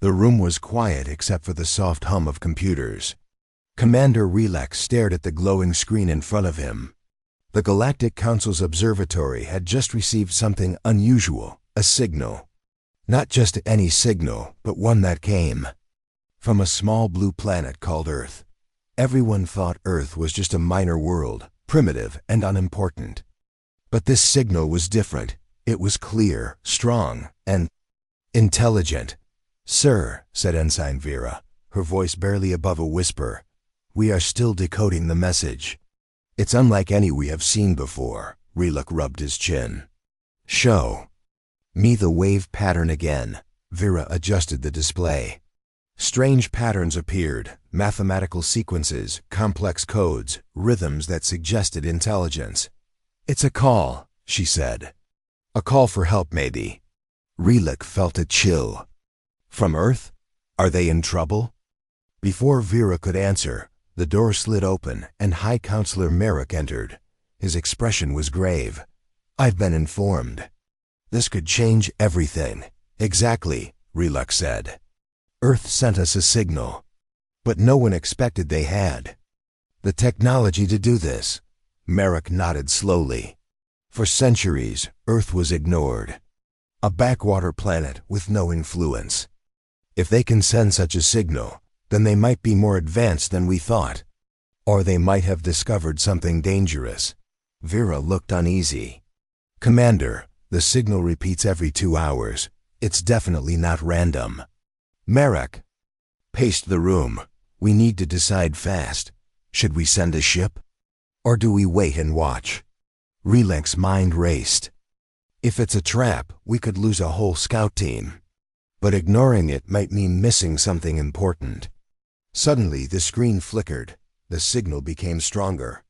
The room was quiet except for the soft hum of computers. Commander Relax stared at the glowing screen in front of him. The Galactic Council's observatory had just received something unusual, a signal. Not just any signal, but one that came from a small blue planet called Earth. Everyone thought Earth was just a minor world, primitive and unimportant. But this signal was different. It was clear, strong, and intelligent. "Sir," said Ensign Vera, her voice barely above a whisper, "we are still decoding the message. It's unlike any we have seen before." Reluk rubbed his chin. "Show me the wave pattern again." Vera adjusted the display. Strange patterns appeared, mathematical sequences, complex codes, rhythms that suggested intelligence. "It's a call," she said. "A call for help, maybe." Reluk felt a chill. "From Earth? Are they in trouble?" Before Vera could answer, the door slid open and High Counselor Merrick entered. His expression was grave. "I've been informed. This could change everything." "Exactly," Reluk said. "Earth sent us a signal, but no one expected they had the technology to do this." Merrick nodded slowly. "For centuries, Earth was ignored. A backwater planet with no influence. If they can send such a signal, then they might be more advanced than we thought. Or they might have discovered something dangerous." Vera looked uneasy. "Commander, the signal repeats every 2 hours. It's definitely not random." Merrick paced the room. "We need to decide fast. Should we send a ship? Or do we wait and watch?" Reluk's mind raced. If it's a trap, we could lose a whole scout team. But ignoring it might mean missing something important. Suddenly, the screen flickered. The signal became stronger.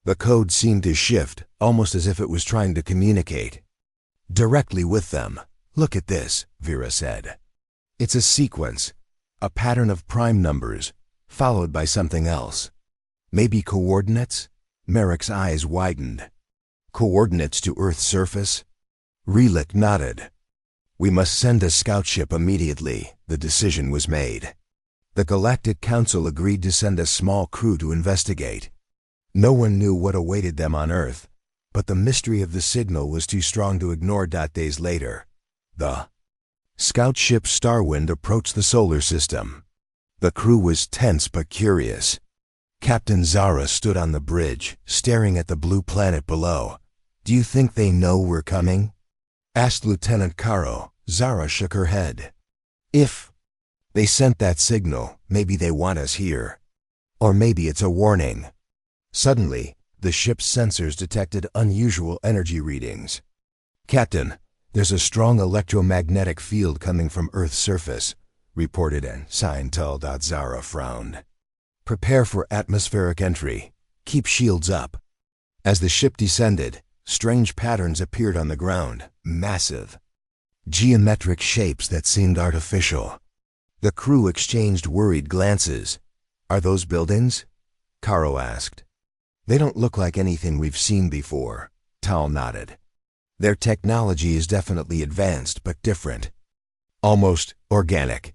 The code seemed to shift, almost as if it was trying to communicate directly with them. "Look at this," Vera said. "It's a sequence, a pattern of prime numbers, followed by something else. Maybe coordinates?" Merrick's eyes widened. "Coordinates to Earth's surface?" Reluk nodded. "We must send a scout ship immediately." The decision was made. The Galactic Council agreed to send a small crew to investigate. No one knew what awaited them on Earth, but the mystery of the signal was too strong to ignore. Days later, the scout ship Starwind approached the solar system. The crew was tense but curious. Captain Zara stood on the bridge, staring at the blue planet below. "Do you think they know we're coming?" asked Lieutenant Caro. Zara shook her head. "If they sent that signal, maybe they want us here. Or maybe it's a warning." Suddenly, the ship's sensors detected unusual energy readings. "Captain, there's a strong electromagnetic field coming from Earth's surface," reported Ensign Tal. Zara frowned. "Prepare for atmospheric entry. Keep shields up." As the ship descended, strange patterns appeared on the ground, massive, geometric shapes that seemed artificial. The crew exchanged worried glances. "Are those buildings?" Caro asked. "They don't look like anything we've seen before," Tal nodded. "Their technology is definitely advanced but different. Almost organic."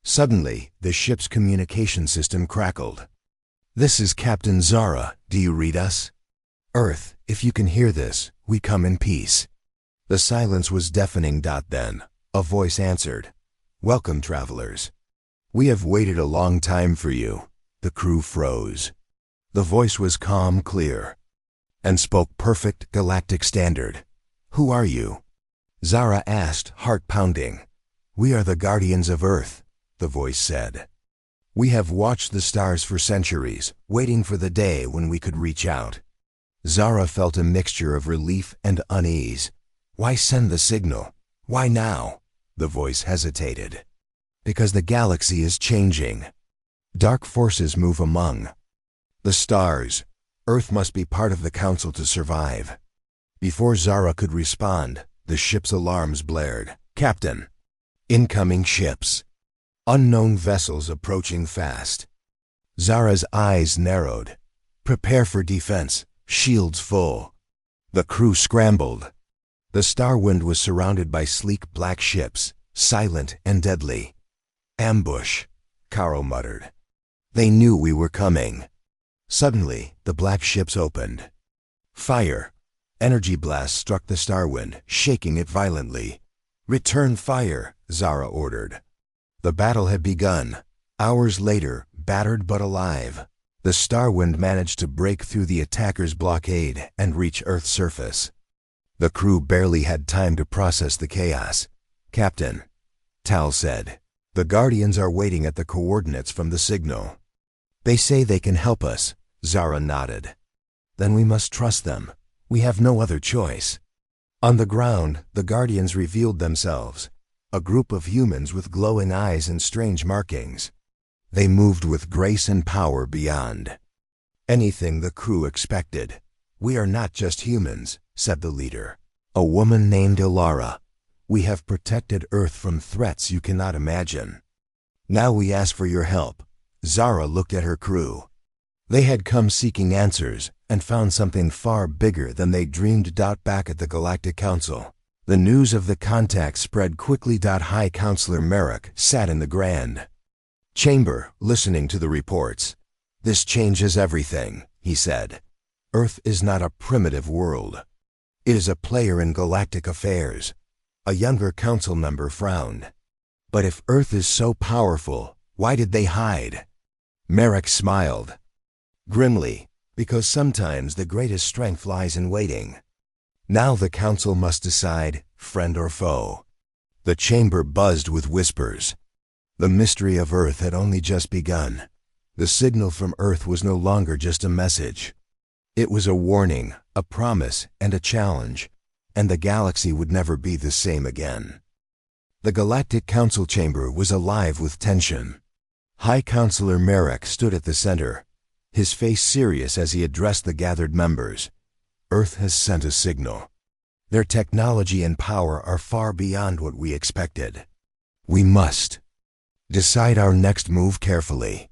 Suddenly, the ship's communication system crackled. "This is Captain Zara. Do you read us? Earth, if you can hear this, we come in peace." The silence was deafening. Then, a voice answered. "Welcome, travelers. We have waited a long time for you." The crew froze. The voice was calm, clear, and spoke perfect galactic standard. "Who are you?" Zara asked, heart pounding. "We are the guardians of Earth," the voice said. "We have watched the stars for centuries, waiting for the day when we could reach out." Zara felt a mixture of relief and unease. "Why send the signal? Why now?" The voice hesitated. "Because the galaxy is changing. Dark forces move among the stars. Earth must be part of the Council to survive." Before Zara could respond, the ship's alarms blared. "Captain, incoming ships. Unknown vessels approaching fast." Zara's eyes narrowed. "Prepare for defense. Shields full." The crew scrambled. The Starwind was surrounded by sleek black ships, silent and deadly. Ambush, Caro muttered. They knew we were coming. Suddenly, the black ships opened. Fire! Energy blasts struck the Starwind, shaking it violently. Return fire, Zara ordered. The battle had begun. Hours later, battered but alive, the Starwind managed to break through the attackers' blockade and reach Earth's surface. The crew barely had time to process the chaos. Captain, Tal said, the Guardians are waiting at the coordinates from the signal. They say they can help us, Zara nodded. Then we must trust them. We have no other choice. On the ground, the Guardians revealed themselves, a group of humans with glowing eyes and strange markings. They moved with grace and power beyond anything the crew expected. We are not just humans, said the leader, a woman named Ilara. We have protected Earth from threats you cannot imagine. Now we ask for your help. Zara looked at her crew. They had come seeking answers and found something far bigger than they dreamed. Back at the Galactic Council, the news of the contact spread quickly. High Counselor Merrick sat in the Grand Chamber, listening to the reports. This changes everything, he said. Earth is not a primitive world. It is a player in galactic affairs. A younger council member frowned. But if Earth is so powerful, why did they hide? Merrick smiled grimly, because sometimes the greatest strength lies in waiting. Now the council must decide, friend or foe. The chamber buzzed with whispers. The mystery of Earth had only just begun. The signal from Earth was no longer just a message. It was a warning, a promise, and a challenge, and the galaxy would never be the same again. The Galactic Council chamber was alive with tension. High Counselor Merrick stood at the center, his face serious as he addressed the gathered members. Earth has sent a signal. Their technology and power are far beyond what we expected. We must decide our next move carefully.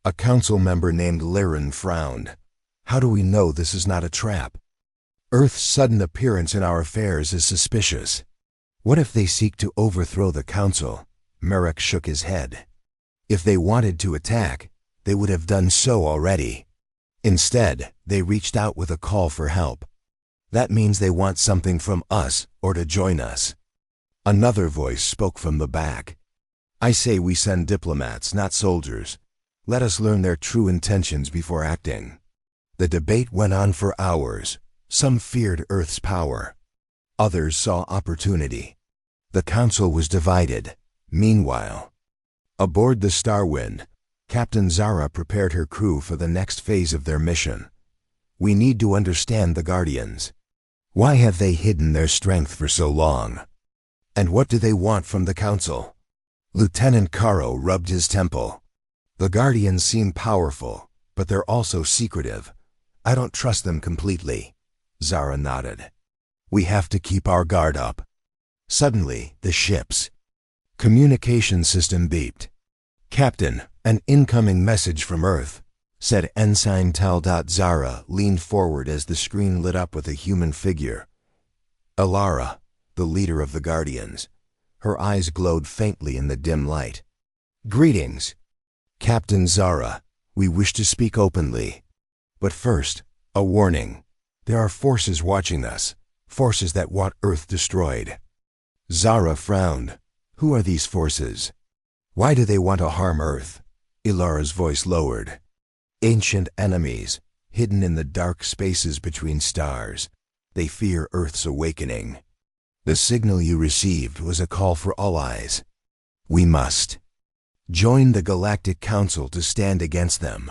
A council member named Liren frowned. How do we know this is not a trap? Earth's sudden appearance in our affairs is suspicious. What if they seek to overthrow the council? Merrick shook his head. If they wanted to attack, they would have done so already. Instead, they reached out with a call for help. That means they want something from us or to join us. Another voice spoke from the back. I say we send diplomats, not soldiers. Let us learn their true intentions before acting. The debate went on for hours. Some feared Earth's power. Others saw opportunity. The council was divided. Meanwhile, aboard the Starwind, Captain Zara prepared her crew for the next phase of their mission. We need to understand the Guardians. Why have they hidden their strength for so long? And what do they want from the council? Lieutenant Caro rubbed his temple. The Guardians seem powerful, but they're also secretive. I don't trust them completely. Zara nodded. We have to keep our guard up. Suddenly, the ship's communication system beeped. Captain, an incoming message from Earth, said Ensign Tal. Zara leaned forward as the screen lit up with a human figure. Ilara, the leader of the Guardians. Her eyes glowed faintly in the dim light. Greetings, Captain Zara. We wish to speak openly. But first, a warning. There are forces watching us, forces that want Earth destroyed. Zara frowned. Who are these forces? Why do they want to harm Earth? Ilara's voice lowered. Ancient enemies, hidden in the dark spaces between stars. They fear Earth's awakening. The signal you received was a call for all eyes. We must join the Galactic Council to stand against them.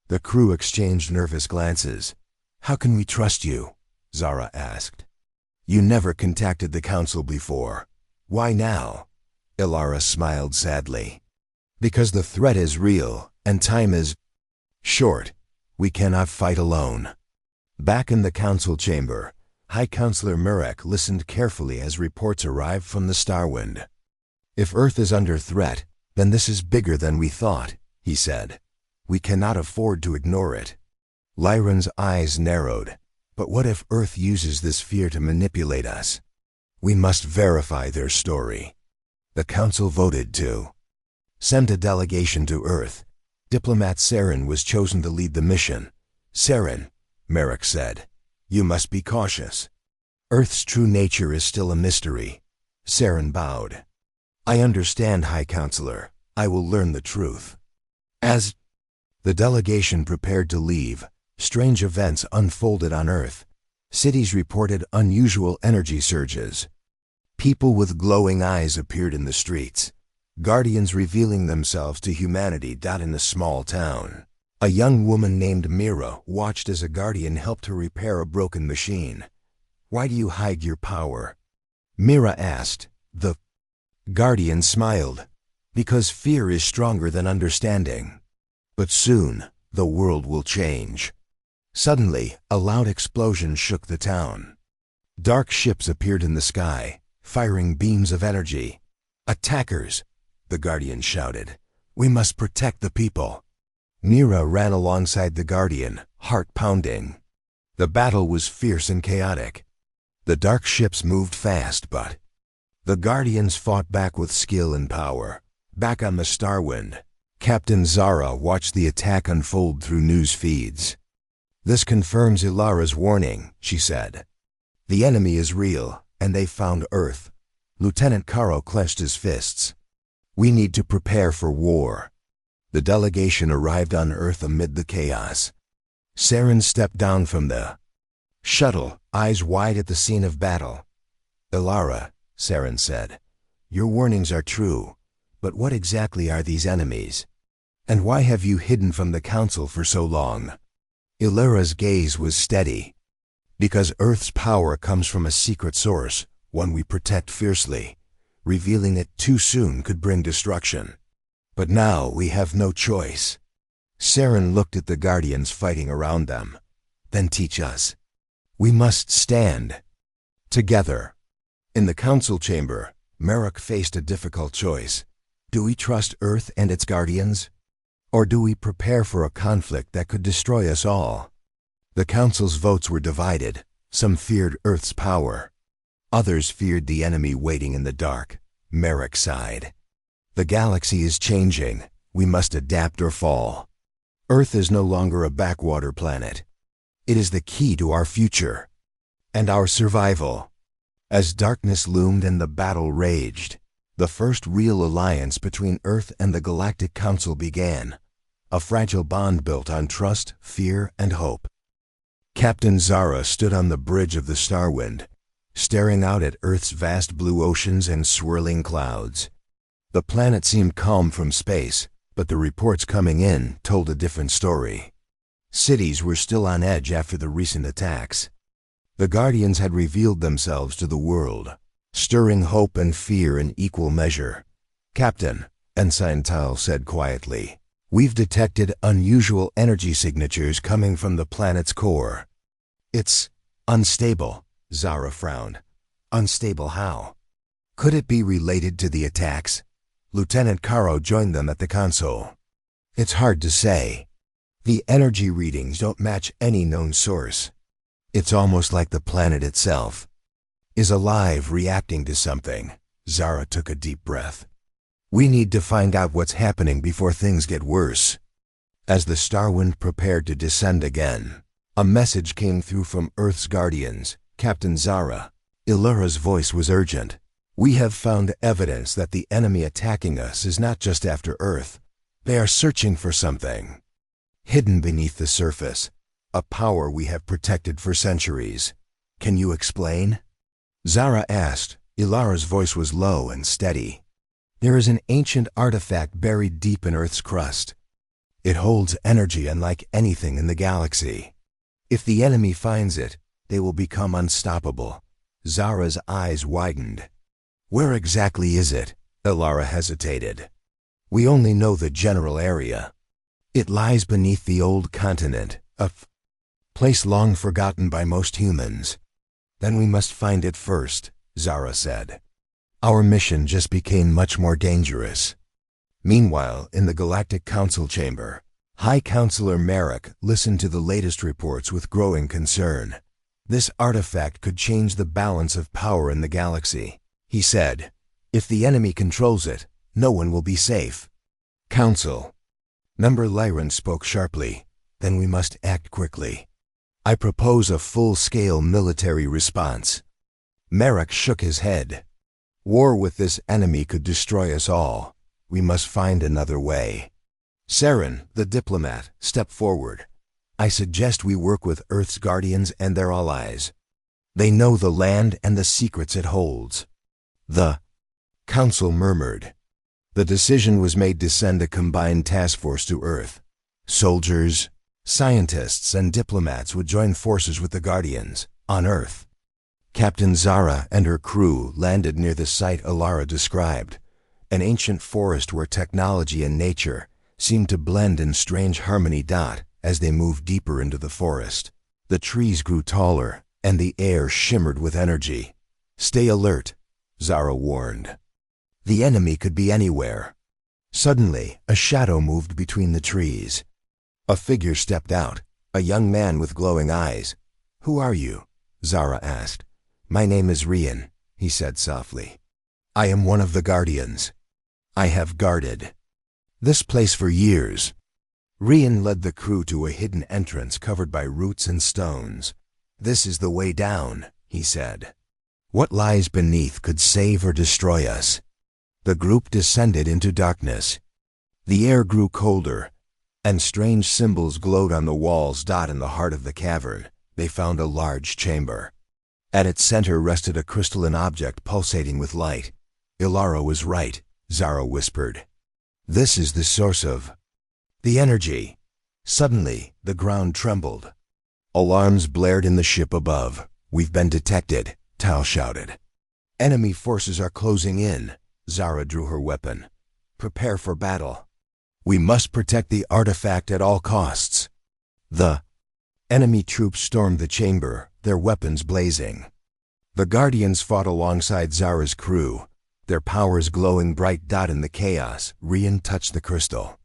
The crew exchanged nervous glances. How can we trust you? Zara asked. You never contacted the Council before. Why now? Ilara smiled sadly. Because the threat is real, and time is short. We cannot fight alone. Back in the Council chamber, High Counselor Merrick listened carefully as reports arrived from the Starwind. If Earth is under threat, then this is bigger than we thought, he said. We cannot afford to ignore it. Liren's eyes narrowed. But what if Earth uses this fear to manipulate us? We must verify their story. The Council voted to Send a delegation to Earth. Diplomat Saren was chosen to lead the mission. Saren, Merrick said, you must be cautious. Earth's true nature is still a mystery. Saren bowed. I understand, High Counselor. I will learn the truth. As the delegation prepared to leave, strange events unfolded on Earth. Cities reported unusual energy surges. People with glowing eyes appeared in the streets, guardians revealing themselves to humanity. In a small town, a young woman named Mira watched as a guardian helped her repair a broken machine. Why do you hide your power? Mira asked. The guardian smiled. Because fear is stronger than understanding. But soon, the world will change. Suddenly, a loud explosion shook the town. Dark ships appeared in the sky, firing beams of energy. Attackers, the guardian shouted. We must protect the people. Mira ran alongside the guardian, heart pounding. The battle was fierce and chaotic. The dark ships moved fast, but the guardians fought back with skill and power. Back on the Starwind, Captain Zara watched the attack unfold through news feeds. This confirms Ilara's warning, she said. The enemy is real, and they found Earth. Lieutenant Caro clenched his fists. We need to prepare for war. The delegation arrived on Earth amid the chaos. Saren stepped down from the shuttle, eyes wide at the scene of battle. Ilara, Saren said, your warnings are true, but what exactly are these enemies? And why have you hidden from the Council for so long? Ilara's gaze was steady. Because Earth's power comes from a secret source, one we protect fiercely. Revealing it too soon could bring destruction. But now we have no choice. Saren looked at the guardians fighting around them. Then teach us. We must stand together. In the council chamber, Merrick faced a difficult choice. Do we trust Earth and its guardians? Or do we prepare for a conflict that could destroy us all? The council's votes were divided. Some feared Earth's power. Others feared the enemy waiting in the dark. Merrick sighed. The galaxy is changing. We must adapt or fall. Earth is no longer a backwater planet. It is the key to our future and our survival. As darkness loomed and the battle raged, the first real alliance between Earth and the Galactic Council began. A fragile bond built on trust, fear, and hope. Captain Zara stood on the bridge of the Starwind, staring out at Earth's vast blue oceans and swirling clouds. The planet seemed calm from space, but the reports coming in told a different story. Cities were still on edge after the recent attacks. The Guardians had revealed themselves to the world, stirring hope and fear in equal measure. Captain, Ensign Tal said quietly, we've detected unusual energy signatures coming from the planet's core. It's unstable, Zara frowned. Unstable how? Could it be related to the attacks? Lieutenant Caro joined them at the console. It's hard to say. The energy readings don't match any known source. It's almost like the planet itself is alive, reacting to something. Zara took a deep breath. We need to find out what's happening before things get worse. As the Starwind prepared to descend again, a message came through from Earth's guardians. Captain Zara. Ilara's voice was urgent. We have found evidence that the enemy attacking us is not just after Earth. They are searching for something hidden beneath the surface, a power we have protected for centuries. Can you explain? Zara asked. Ilara's voice was low and steady. There is an ancient artifact buried deep in Earth's crust. It holds energy unlike anything in the galaxy. If the enemy finds it, they will become unstoppable. Zara's eyes widened. Where exactly is it? Ilara hesitated. We only know the general area. It lies beneath the old continent, a place long forgotten by most humans. Then we must find it first, Zara said. Our mission just became much more dangerous. Meanwhile, in the Galactic Council chamber, High Counselor Merrick listened to the latest reports with growing concern. This artifact could change the balance of power in the galaxy. He said, if the enemy controls it, no one will be safe. Council. Member Lyron spoke sharply. Then we must act quickly. I propose a full-scale military response. Merrick shook his head. War with this enemy could destroy us all. We must find another way. Saren, the diplomat, stepped forward. I suggest we work with Earth's guardians and their allies. They know the land and the secrets it holds. The Council murmured. The decision was made to send a combined task force to Earth. Soldiers, scientists, and diplomats would join forces with the Guardians on Earth. Captain Zara and her crew landed near the site Alara described, an ancient forest where technology and nature seemed to blend in strange harmony. As they moved deeper into the forest, the trees grew taller and the air shimmered with energy. Stay alert, Zara warned. The enemy could be anywhere. Suddenly, a shadow moved between the trees. A figure stepped out, a young man with glowing eyes. Who are you? Zara asked. My name is Rian, he said softly. I am one of the Guardians. I have guarded this place for years. Rian led the crew to a hidden entrance covered by roots and stones. This is the way down, he said. What lies beneath could save or destroy us. The group descended into darkness. The air grew colder, and strange symbols glowed on the walls. In the heart of the cavern, they found a large chamber. At its center rested a crystalline object pulsating with light. Ilara was right, Zara whispered. This is the source of the energy. Suddenly, the ground trembled. Alarms blared in the ship above. We've been detected, Tal shouted. Enemy forces are closing in. Zara drew her weapon. Prepare for battle. We must protect the artifact at all costs. The enemy troops stormed the chamber, their weapons blazing. The Guardians fought alongside Zara's crew, their powers glowing bright. In the chaos, Rian touched the crystal.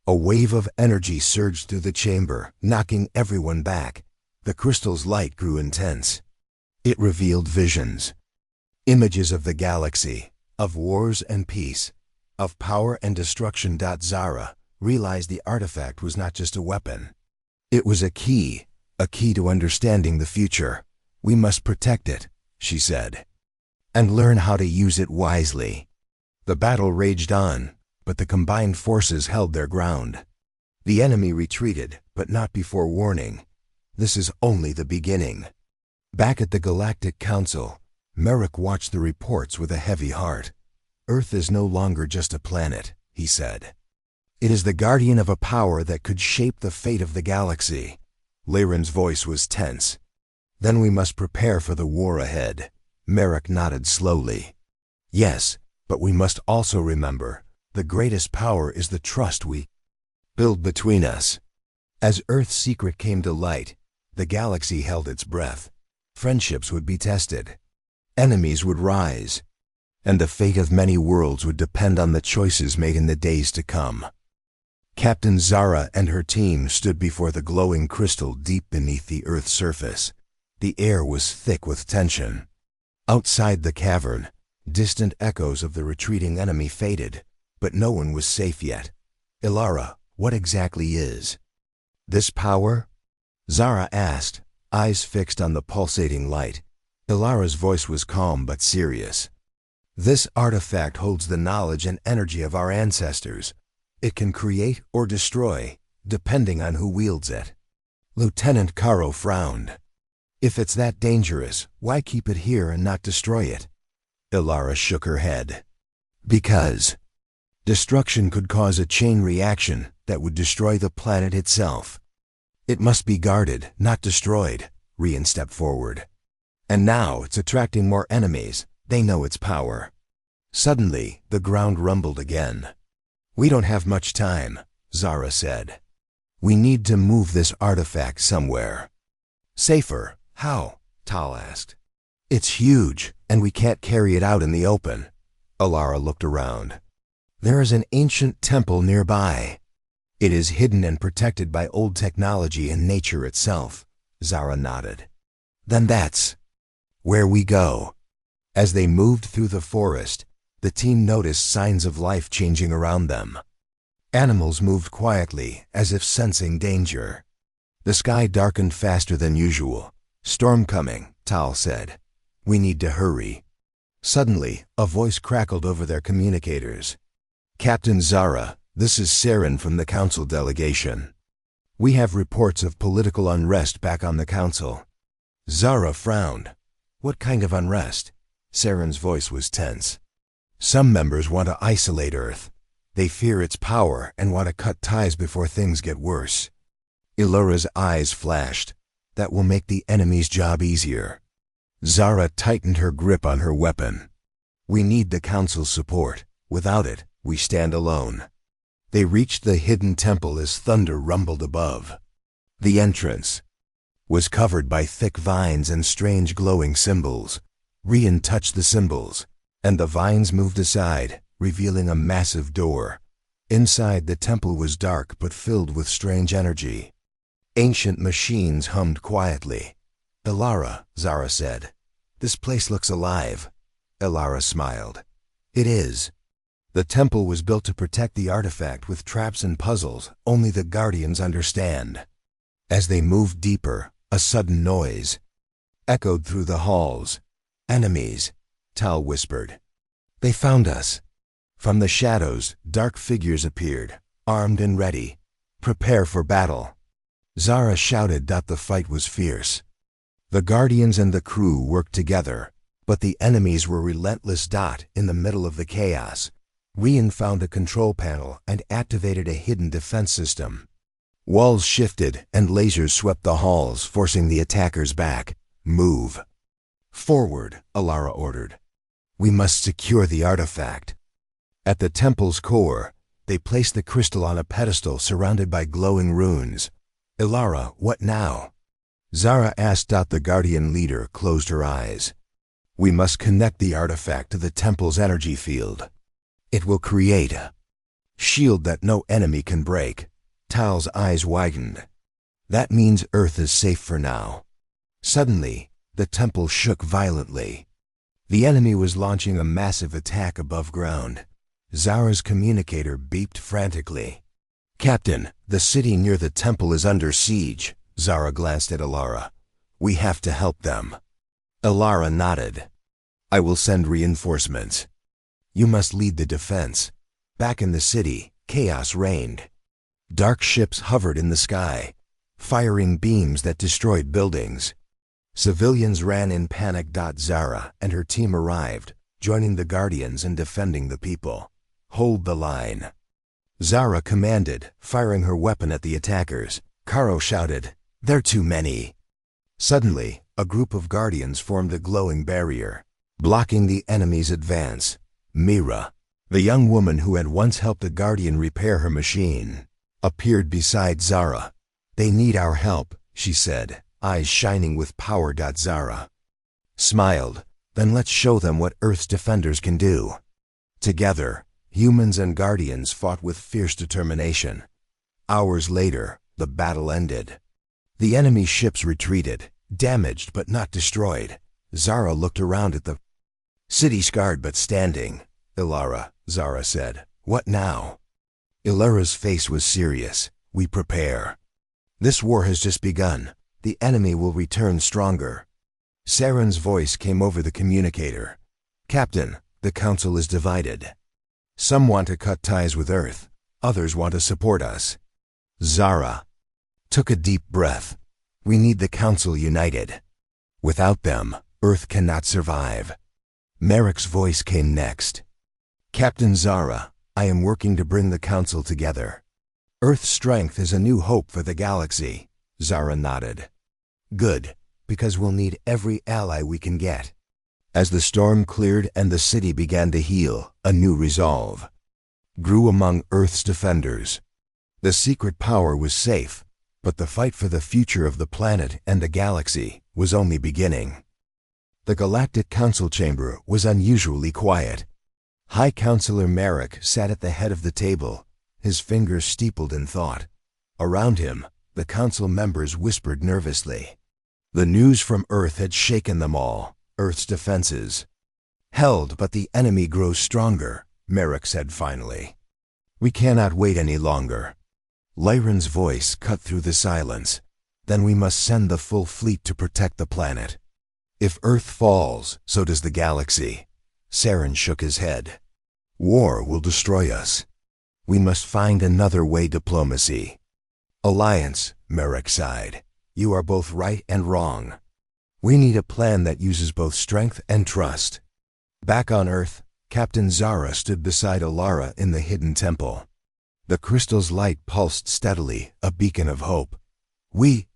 A wave of energy surged through the chamber, knocking everyone back. The crystal's light grew intense. It revealed visions. Images of the galaxy, of wars and peace, of power and destruction. Zara realized the artifact was not just a weapon. It was a key to understanding the future. We must protect it, she said, and learn how to use it wisely. The battle raged on, but the combined forces held their ground. The enemy retreated, but not before warning. This is only the beginning. Back at the Galactic Council, Merrick watched the reports with a heavy heart. Earth is no longer just a planet, he said. It is the guardian of a power that could shape the fate of the galaxy. Lyron's voice was tense. Then we must prepare for the war ahead. Merrick nodded slowly. Yes, but we must also remember, the greatest power is the trust we build between us. As Earth's secret came to light, the galaxy held its breath. Friendships would be tested. Enemies would rise. And the fate of many worlds would depend on the choices made in the days to come. Captain Zara and her team stood before the glowing crystal deep beneath the Earth's surface. The air was thick with tension. Outside the cavern, distant echoes of the retreating enemy faded, but no one was safe yet. Ilara, what exactly is this power? Zara asked, eyes fixed on the pulsating light. Ilara's voice was calm but serious. This artifact holds the knowledge and energy of our ancestors. It can create or destroy, depending on who wields it. Lieutenant Caro frowned. If it's that dangerous, why keep it here and not destroy it? Ilara shook her head. Because destruction could cause a chain reaction that would destroy the planet itself. It must be guarded, not destroyed, Rian stepped forward. And now it's attracting more enemies. They know its power. Suddenly, the ground rumbled again. We don't have much time, Zara said. We need to move this artifact somewhere. Safer? How? Tal asked. It's huge, and we can't carry it out in the open. Ilara looked around. There is an ancient temple nearby. It is hidden and protected by old technology and nature itself. Zara nodded. Then that's where we go. As they moved through the forest, the team noticed signs of life changing around them. Animals moved quietly, as if sensing danger. The sky darkened faster than usual. "Storm coming," Tal said. "We need to hurry." Suddenly, a voice crackled over their communicators. "Captain Zara, this is Saren from the Council delegation. We have reports of political unrest back on the Council." Zara frowned. "What kind of unrest?" Saren's voice was tense. "Some members want to isolate Earth. They fear its power and want to cut ties before things get worse." Ilura's eyes flashed. "That will make the enemy's job easier." Zara tightened her grip on her weapon. "We need the Council's support. Without it, we stand alone." They reached the hidden temple as thunder rumbled above. The entrance was covered by thick vines and strange glowing symbols. Rian touched the symbols, and the vines moved aside, revealing a massive door. Inside, the temple was dark but filled with strange energy. Ancient machines hummed quietly. "Ilara," Zara said, "this place looks alive." Ilara smiled. "It is." The temple was built to protect the artifact with traps and puzzles only the Guardians understand. As they moved deeper, a sudden noise echoed through the halls. "Enemies," Tal whispered. "They found us." From the shadows, dark figures appeared, armed and ready. "Prepare for battle." Zara shouted that the fight was fierce. The Guardians and the crew worked together, but the enemies were relentless. In the middle of the chaos, Rian found a control panel and activated a hidden defense system. Walls shifted and lasers swept the halls, forcing the attackers back. "Move." "Forward," Ilara ordered. "We must secure the artifact." At the temple's core, they placed the crystal on a pedestal surrounded by glowing runes. "Ilara, what now?" Zara asked. The Guardian leader closed her eyes. "We must connect the artifact to the temple's energy field. It will create a shield that no enemy can break." Tal's eyes widened. "That means Earth is safe for now." Suddenly, the temple shook violently. The enemy was launching a massive attack above ground. Zara's communicator beeped frantically. "Captain, the city near the temple is under siege." Zara glanced at Ilara. "We have to help them." Ilara nodded. "I will send reinforcements. You must lead the defense." Back in the city, chaos reigned. Dark ships hovered in the sky, firing beams that destroyed buildings. Civilians ran in panic. Zara and her team arrived, joining the Guardians in defending the people. "Hold the line." Zara commanded, firing her weapon at the attackers. Karo shouted, "They're too many." Suddenly, a group of Guardians formed a glowing barrier, blocking the enemy's advance. Mira, the young woman who had once helped a Guardian repair her machine, appeared beside Zara. "They need our help," she said, eyes shining with power. Zara smiled. "Then let's show them what Earth's defenders can do." Together, humans and Guardians fought with fierce determination. Hours later, the battle ended. The enemy ships retreated, damaged but not destroyed. Zara looked around at the city, scarred but standing. "Ilara," Zara said, "what now?" Ilara's face was serious. "We prepare. This war has just begun. The enemy will return stronger." Saren's voice came over the communicator. "Captain, the Council is divided. Some want to cut ties with Earth. Others want to support us." Zara took a deep breath. "We need the Council united. Without them, Earth cannot survive." Merrick's voice came next. "Captain Zara, I am working to bring the Council together. Earth's strength is a new hope for the galaxy." Zara nodded. "Good, because we'll need every ally we can get." As the storm cleared and the city began to heal, a new resolve grew among Earth's defenders. The secret power was safe, but the fight for the future of the planet and the galaxy was only beginning. The Galactic Council chamber was unusually quiet. High Counselor Merrick sat at the head of the table, his fingers steepled in thought. Around him, the council members whispered nervously. The news from Earth had shaken them all. Earth's defenses held, but the enemy grows stronger, Merrick said finally. We cannot wait any longer. Lyran's voice cut through the silence. Then we must send the full fleet to protect the planet. If Earth falls, so does the galaxy. Saren shook his head. War will destroy us. We must find another way. Diplomacy. Alliance, Merrick sighed. You are both right and wrong. We need a plan that uses both strength and trust. Back on Earth, Captain Zara stood beside Alara in the hidden temple. The crystal's light pulsed steadily, a beacon of hope. We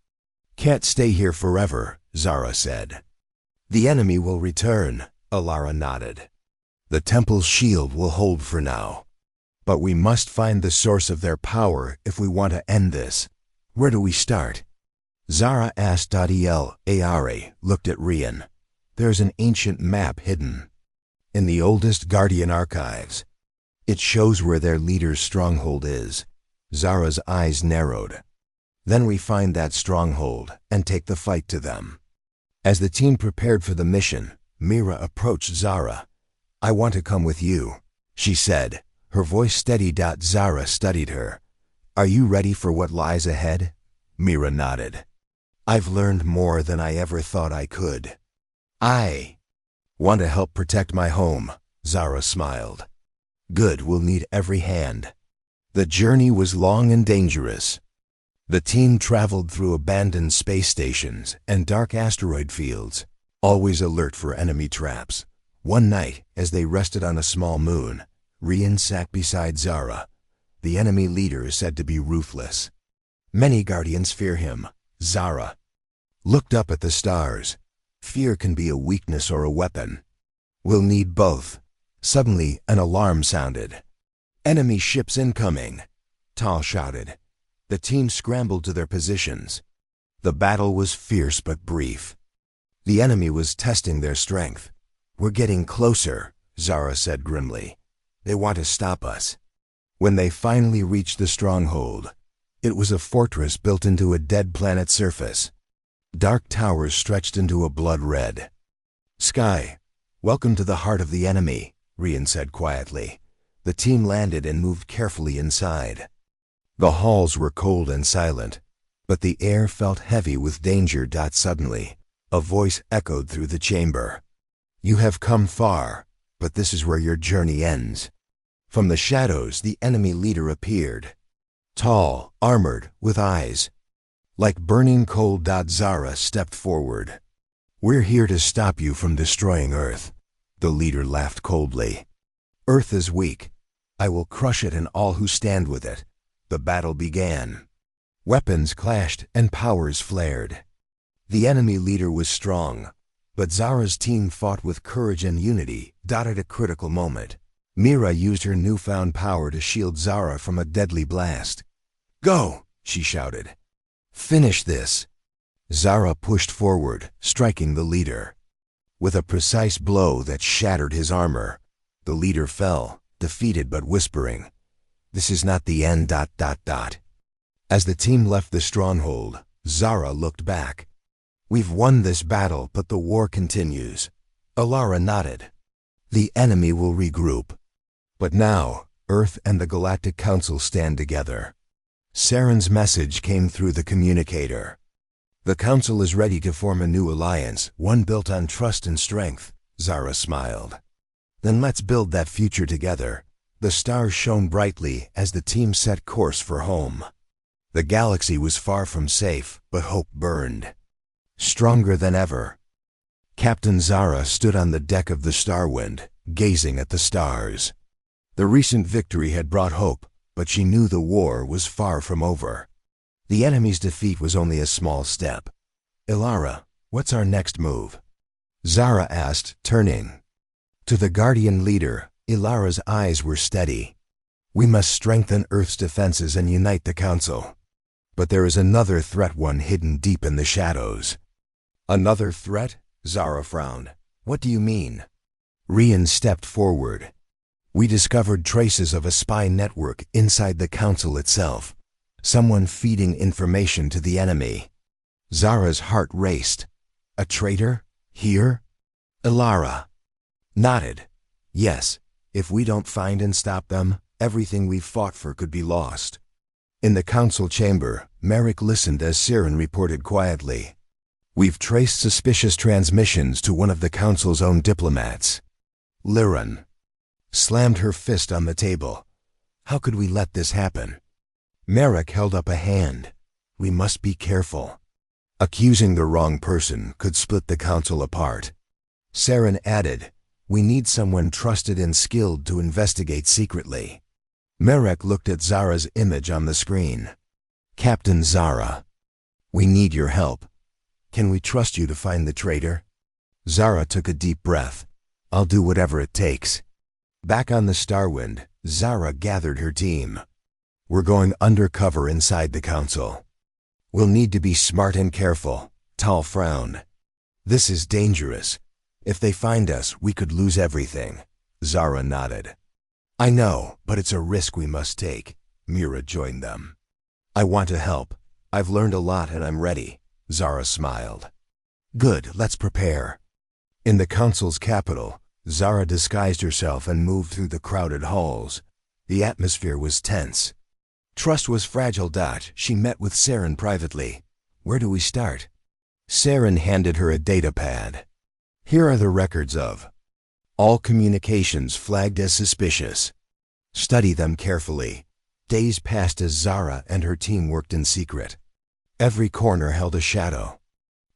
can't stay here forever, Zara said. The enemy will return, Alara nodded. The temple's shield will hold for now. But we must find the source of their power if we want to end this. Where do we start? Zara asked. Aare looked at Rian. There's an ancient map hidden in the oldest Guardian archives. It shows where their leader's stronghold is. Zara's eyes narrowed. Then we find that stronghold and take the fight to them. As the team prepared for the mission, Mira approached Zara. I want to come with you, she said, her voice steady. Zara studied her. Are you ready for what lies ahead? Mira nodded. I've learned more than I ever thought I could. I want to help protect my home, Zara smiled. Good, we'll need every hand. The journey was long and dangerous. The team traveled through abandoned space stations and dark asteroid fields, always alert for enemy traps. One night, as they rested on a small moon, Rian sat beside Zara. The enemy leader is said to be ruthless. Many Guardians fear him. Zara looked up at the stars. Fear can be a weakness or a weapon. We'll need both. Suddenly, an alarm sounded. Enemy ships incoming, Tal shouted. The team scrambled to their positions. The battle was fierce but brief. The enemy was testing their strength. We're getting closer, Zara said grimly. They want to stop us. When they finally reached the stronghold, it was a fortress built into a dead planet's surface. Dark towers stretched into a blood red sky. Welcome to the heart of the enemy, Rian said quietly. The team landed and moved carefully inside. The halls were cold and silent, but the air felt heavy with danger. Suddenly, a voice echoed through the chamber. You have come far, but this is where your journey ends. From the shadows, the enemy leader appeared. Tall, armored, with eyes like burning coal. Zara stepped forward. We're here to stop you from destroying Earth. The leader laughed coldly. Earth is weak. I will crush it and all who stand with it. The battle began. Weapons clashed and powers flared. The enemy leader was strong, but Zara's team fought with courage and unity. At a critical moment, Mira used her newfound power to shield Zara from a deadly blast. Go, she shouted. Finish this. Zara pushed forward, striking the leader. With a precise blow that shattered his armor, the leader fell, defeated but whispering, This is not the end. As the team left the stronghold, Zara looked back. We've won this battle, but the war continues. Alara nodded. The enemy will regroup. But now, Earth and the Galactic Council stand together. Saren's message came through the communicator. The Council is ready to form a new alliance, one built on trust and strength, Zara smiled. Then let's build that future together. The stars shone brightly as the team set course for home. The galaxy was far from safe, but hope burned. Stronger than ever. Captain Zara stood on the deck of the Starwind, gazing at the stars. The recent victory had brought hope, but she knew the war was far from over. The enemy's defeat was only a small step. Ilara, what's our next move? Zara asked, turning. To the Guardian leader, Ilara's eyes were steady. We must strengthen Earth's defenses and unite the Council. But there is another threat, one hidden deep in the shadows. Another threat? Zara frowned. What do you mean? Rian stepped forward. We discovered traces of a spy network inside the Council itself. Someone feeding information to the enemy. Zara's heart raced. A traitor? Here? Ilara nodded. Yes, if we don't find and stop them, Everything we've fought for could be lost. In the council chamber, Merrick listened as Siren reported quietly. We've traced suspicious transmissions to one of the council's own diplomats. Liren slammed her fist on the table. How could we let this happen? Merrick held up a hand. We must be careful. Accusing the wrong person could split the council apart. Siren added, we need someone trusted and skilled to investigate secretly. Merrick looked at Zara's image on the screen. Captain Zara, we need your help. Can we trust you to find the traitor? Zara took a deep breath. I'll do whatever it takes. Back on the Starwind, Zara gathered her team. We're going undercover inside the council. We'll need to be smart and careful. Tal frowned. This is dangerous. If they find us, we could lose everything. Zara nodded. I know, but it's a risk we must take. Mira joined them. I want to help. I've learned a lot and I'm ready. Zara smiled. Good, let's prepare. In the council's capital, Zara disguised herself and moved through the crowded halls. The atmosphere was tense. Trust was fragile. She met with Siren privately. Where do we start? Siren handed her a data pad. Here are the records of all communications flagged as suspicious. Study them carefully. Days passed as Zara and her team worked in secret. Every corner held a shadow.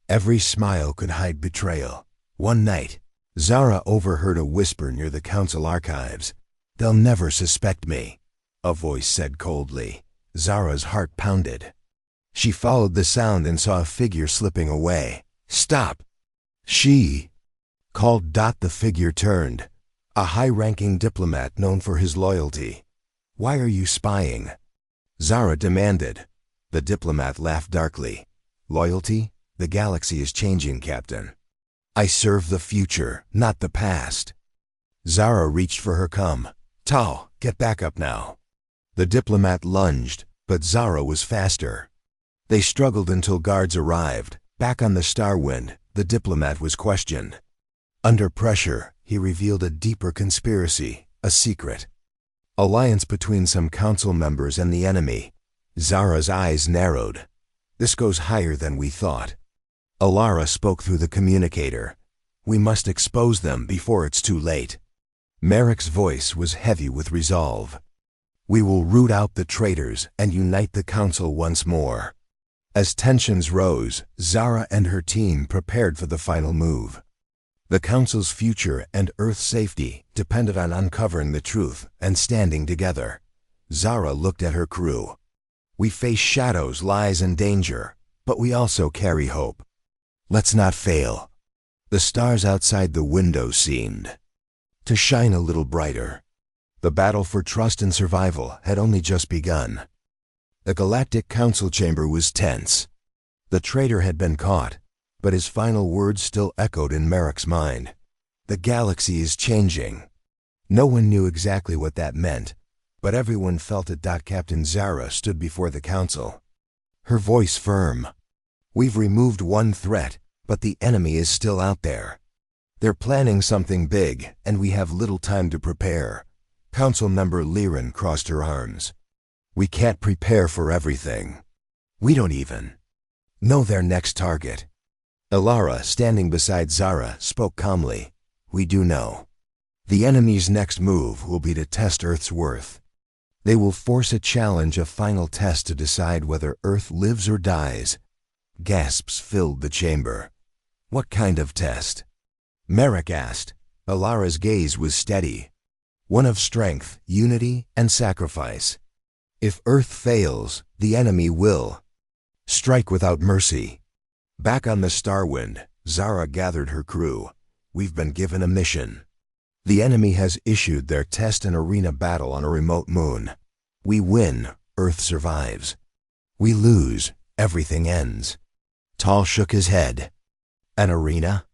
Every smile could hide betrayal. One night, Zara overheard a whisper near the council archives. They'll never suspect me, a voice said coldly. Zara's heart pounded. She followed the sound and saw a figure slipping away. Stop! She called. The figure turned. A high-ranking diplomat known for his loyalty. Why are you spying? Zara demanded. The diplomat laughed darkly. Loyalty? The galaxy is changing, Captain. I serve the future, not the past. Zara reached for her cum. Tal, get back up now. The diplomat lunged, but Zara was faster. They struggled until guards arrived. Back on the Starwind, the diplomat was questioned. Under pressure, he revealed a deeper conspiracy, a secret. Alliance between some council members and the enemy. Zara's eyes narrowed. This goes higher than we thought. Alara spoke through the communicator. We must expose them before it's too late. Merrick's voice was heavy with resolve. We will root out the traitors and unite the council once more. As tensions rose, Zara and her team prepared for the final move. The council's future and Earth's safety depended on uncovering the truth and standing together. Zara looked at her crew. We face shadows, lies, and danger, but we also carry hope. Let's not fail. The stars outside the window seemed to shine a little brighter. The battle for trust and survival had only just begun. The Galactic Council chamber was tense. The traitor had been caught, but his final words still echoed in Merrick's mind. The galaxy is changing. No one knew exactly what that meant, but everyone felt it. Captain Zara stood before the council. Her voice firm. We've removed one threat, but the enemy is still out there. They're planning something big, and we have little time to prepare. Council member Liren crossed her arms. We can't prepare for everything. We don't even know their next target. Alara, standing beside Zara, spoke calmly. We do know. The enemy's next move will be to test Earth's worth. They will force a challenge, a final test to decide whether Earth lives or dies. Gasps filled the chamber. What kind of test? Merrick asked. Alara's gaze was steady. One of strength, unity, and sacrifice. If Earth fails, the enemy will strike without mercy. Back on the Starwind, Zara gathered her crew. We've been given a mission. The enemy has issued their test and arena battle on a remote moon. We win, Earth survives. We lose, everything ends. Tal shook his head. An arena?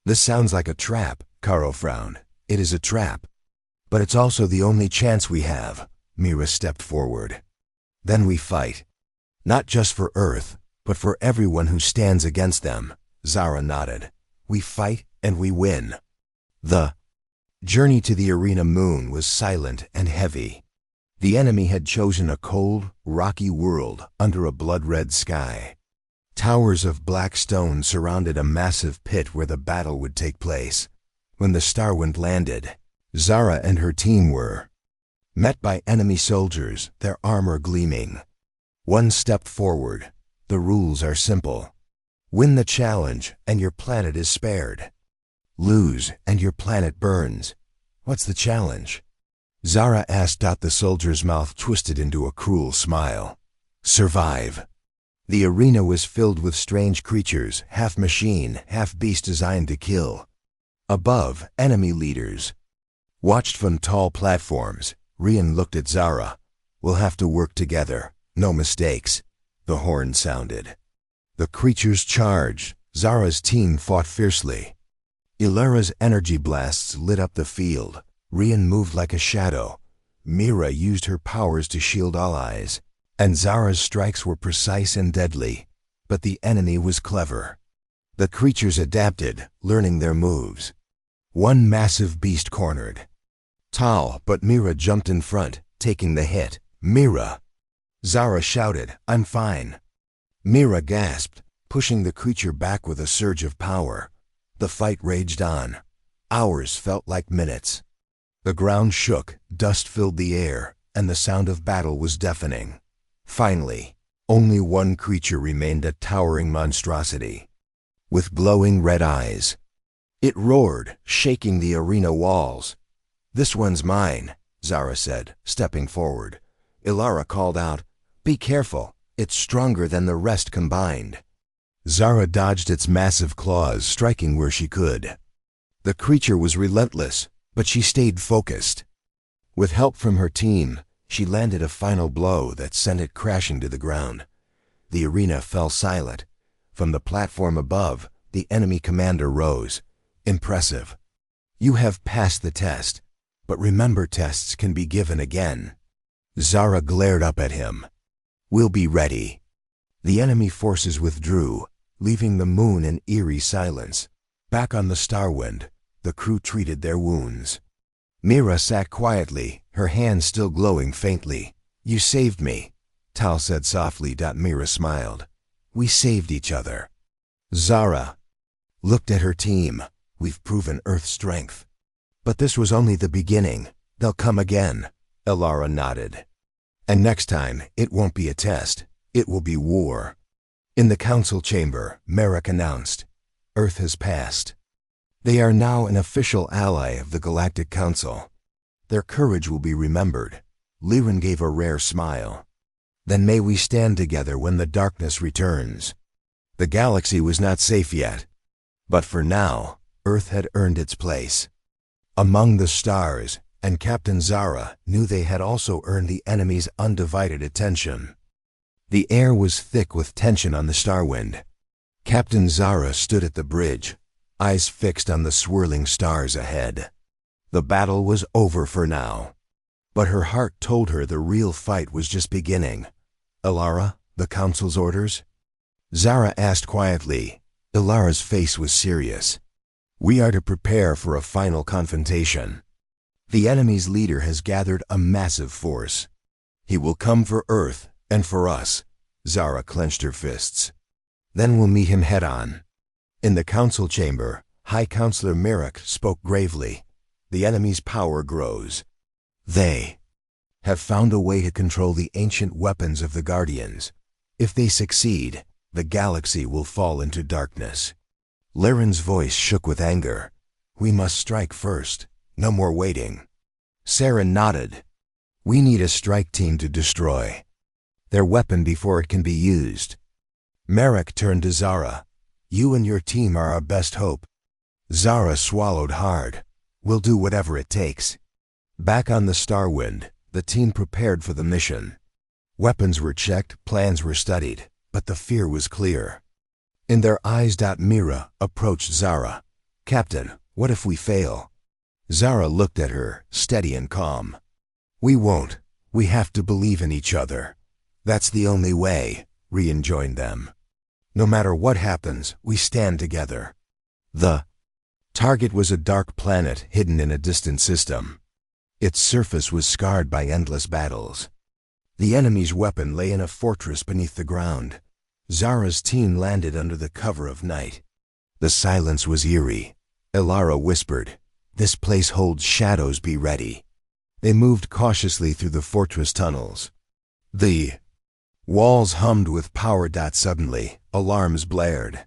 This sounds like a trap, Karo frowned. It is a trap. But it's also the only chance we have. Mira stepped forward. Then we fight. Not just for Earth, but for everyone who stands against them. Zara nodded. We fight and we win. The journey to the arena moon was silent and heavy. The enemy had chosen a cold, rocky world under a blood-red sky. Towers of black stone surrounded a massive pit where the battle would take place. When the Starwind landed, Zara and her team were met by enemy soldiers, their armor gleaming. One step forward. The rules are simple. Win the challenge, and your planet is spared. Lose, and your planet burns. What's the challenge? Zara asked. The soldier's mouth twisted into a cruel smile. Survive. The arena was filled with strange creatures, half machine, half beast, designed to kill. Above, enemy leaders watched from tall platforms. Rian looked at Zara. We'll have to work together. No mistakes. The horn sounded. The creatures charged. Zara's team fought fiercely. Ilara's energy blasts lit up the field. Rian moved like a shadow. Mira used her powers to shield all eyes. And Zara's strikes were precise and deadly. But the enemy was clever. The creatures adapted, learning their moves. One massive beast cornered Tal, but Mira jumped in front, taking the hit. Mira! Zara shouted, I'm fine. Mira gasped, pushing the creature back with a surge of power. The fight raged on. Hours felt like minutes. The ground shook, dust filled the air, and the sound of battle was deafening. Finally, only one creature remained, a towering monstrosity with glowing red eyes. It roared, shaking the arena walls. This one's mine, Zara said, stepping forward. Ilara called out, Be careful, it's stronger than the rest combined. Zara dodged its massive claws, striking where she could. The creature was relentless, but she stayed focused. With help from her team, she landed a final blow that sent it crashing to the ground. The arena fell silent. From the platform above, the enemy commander rose. Impressive. You have passed the test, but remember, tests can be given again. Zara glared up at him. We'll be ready. The enemy forces withdrew, leaving the moon in eerie silence. Back on the Starwind, the crew treated their wounds. Mira sat quietly, her hands still glowing faintly. You saved me, Tal said softly. Mira smiled. We saved each other. Zara looked at her team. We've proven Earth's strength. But this was only the beginning. They'll come again. Ilara nodded. And next time, it won't be a test. It will be war. In the council chamber, Merrick announced, Earth has passed. They are now an official ally of the Galactic Council. Their courage will be remembered. Liren gave a rare smile. Then may we stand together when the darkness returns. The galaxy was not safe yet. But for now, Earth had earned its place among the stars, and Captain Zara knew they had also earned the enemy's undivided attention. The air was thick with tension on the Starwind. Captain Zara stood at the bridge, eyes fixed on the swirling stars ahead. The battle was over for now. But her heart told her the real fight was just beginning. Ilara, the council's orders? Zara asked quietly. Ilara's face was serious. We are to prepare for a final confrontation. The enemy's leader has gathered a massive force. He will come for Earth and for us. Zara clenched her fists. Then we'll meet him head-on. In the council chamber, High Counselor Merrick spoke gravely. The enemy's power grows. They have found a way to control the ancient weapons of the Guardians. If they succeed, the galaxy will fall into darkness. Liren's voice shook with anger. We must strike first. No more waiting. Sarah nodded. We need a strike team to destroy their weapon before it can be used. Merrick turned to Zara. You and your team are our best hope. Zara swallowed hard. We'll do whatever it takes. Back on the Starwind, the team prepared for the mission. Weapons were checked, plans were studied, but the fear was clear. In their eyes, Mira approached Zara. Captain, what if we fail? Zara looked at her, steady and calm. We won't. We have to believe in each other. That's the only way. Rian joined them. No matter what happens, we stand together. The target was a dark planet hidden in a distant system. Its surface was scarred by endless battles. The enemy's weapon lay in a fortress beneath the ground. Zara's team landed under the cover of night. The silence was eerie. Elara whispered, "This place holds shadows, be ready." They moved cautiously through the fortress tunnels. The walls hummed with power. Suddenly, alarms blared.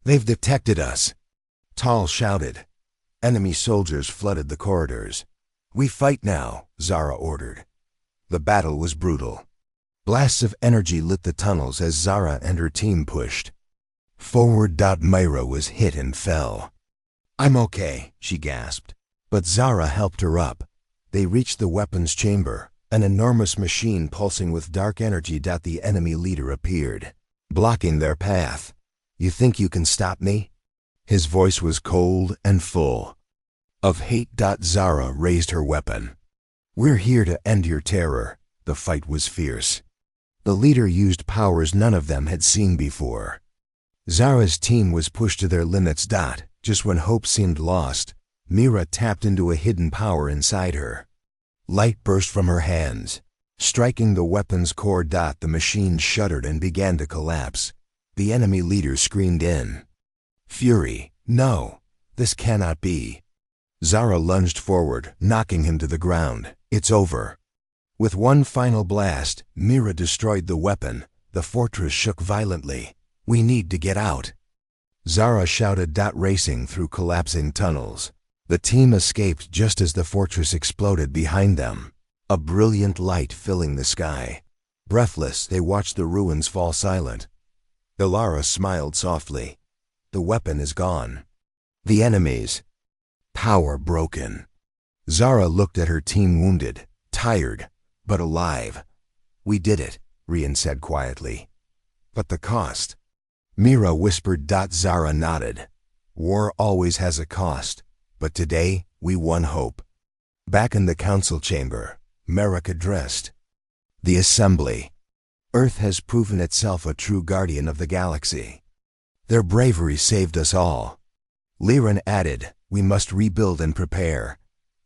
"They've detected us," Tal shouted. Enemy soldiers flooded the corridors. "We fight now," Zara ordered. The battle was brutal. Blasts of energy lit the tunnels as Zara and her team pushed forward. Myra was hit and fell. "I'm okay," she gasped. But Zara helped her up. They reached the weapons chamber, an enormous machine pulsing with dark energy. The enemy leader appeared, blocking their path. "You think you can stop me?" His voice was cold and full of hate. Zara raised her weapon. "We're here to end your terror." The fight was fierce. The leader used powers none of them had seen before. Zara's team was pushed to their limits. Just when hope seemed lost, Mira tapped into a hidden power inside her. Light burst from her hands, striking the weapon's core. The machine shuddered and began to collapse. The enemy leader screamed in fury, "No, this cannot be." Zara lunged forward, knocking him to the ground. "It's over." With one final blast, Mira destroyed the weapon. The fortress shook violently. "We need to get out," Zara shouted. Racing through collapsing tunnels. The team escaped just as the fortress exploded behind them, a brilliant light filling the sky. Breathless, they watched the ruins fall silent. Elara smiled softly. "The weapon is gone. The enemy's power broken." Zara looked at her team, wounded, tired, but alive. "We did it," Rian said quietly. "But the cost?" Mira whispered. Zara nodded. "War always has a cost, but today we won hope." Back in the council chamber, Merrick addressed the assembly. "Earth has proven itself a true guardian of the galaxy. Their bravery saved us all." Liran added, "We must rebuild and prepare.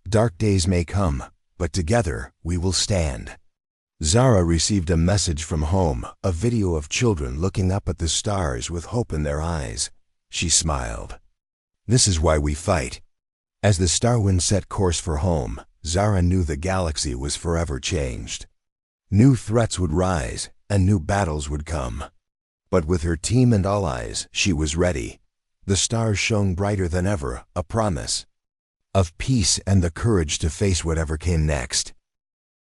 Dark days may come, but together we will stand." Zara received a message from home, a video of children looking up at the stars with hope in their eyes. She smiled. "This is why we fight." As the Starwind set course for home, Zara knew the galaxy was forever changed. New threats would rise, and new battles would come. But with her team and allies, she was ready. The stars shone brighter than ever, a promise of peace and the courage to face whatever came next.